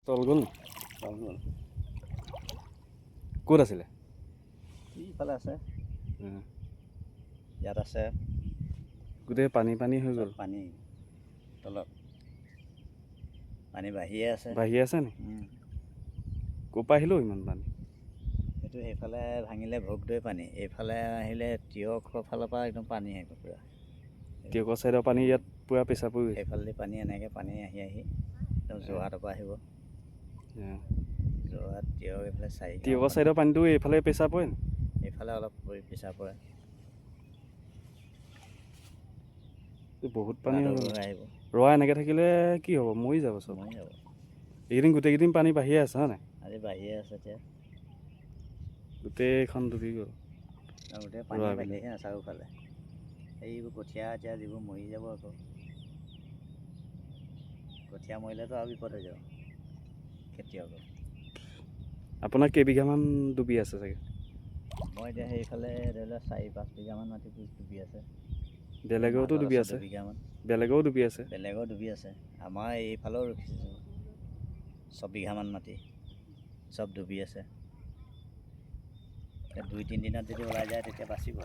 তল গ'ল নি? তল গ'ল। ক'ত আছিলে? ইফালে আছে, ইয়াত আছে। গোটেই পানী পানী হৈ গ'ল। পানী তলত পানী বাঢ়িয়ে আছে। বাঢ়ি আছে নি? ক'ৰ পৰা আহিলেও ইমান পানী? সেইটো সেইফালে ভাঙিলে ভোগদৈ পানী, এইফালে আহিলে তিয়কৰ ফালৰ পৰা একদম পানী আহিব পূৰা। তিয়কৰ ছাইডৰ পানী ইয়াত পূৰা প্ৰেছাৰ পৰি গৈছে। সেইফালেদি পানী এনেকৈ পানী আহি একদম যোৰহাটৰ পৰা আহিব। যোৰহাট তিয়ক এইফালে তিয়কৰ ছাইডৰ পানীটো এইফালে প্ৰেছাৰ পৰে নি? এইফালে অলপ প্ৰেছাৰ পৰে। বহুত পানী হৈ গ'ল। আহিব। ৰোৱা এনেকৈ থাকিলে কি হ'ব? মৰি যাব চব। মৰি যাব। এইকেইদিন গোটেইকেইদিন পানী বাঢ়িয়ে আছে হয় নাই? আজি বাঢ়িয়ে আছে এতিয়া। গোটেইখন ডুবি গ'ল। গোটেই পানী বাঢ়িলেহে চাৰিওফালে। এইবোৰ কঠীয়া এতিয়া যিবোৰ মৰি যাব আকৌ। কঠীয়া মৰিলেতো আৰু বিপদ হৈ যাব খেতিয়কৰ। আপোনাৰ কেইবিঘামান ডুবি আছে চাগে? মই এতিয়া সেইফালে ধৰি লোৱা 4-5 বিঘামান মাটি ডুবি আছে। বেলেগেওতো ডুবি আছে। 2 বিঘামান। বেলেগেও ডুবি আছে। বেলেগৰ ডুবি আছে। আমাৰ এইফালেও ৰখিছোঁ 6 বিঘামান মাটি চব ডুবি আছে। 2-3 দিনত যদি ওলাই যায় তেতিয়া বাচিব।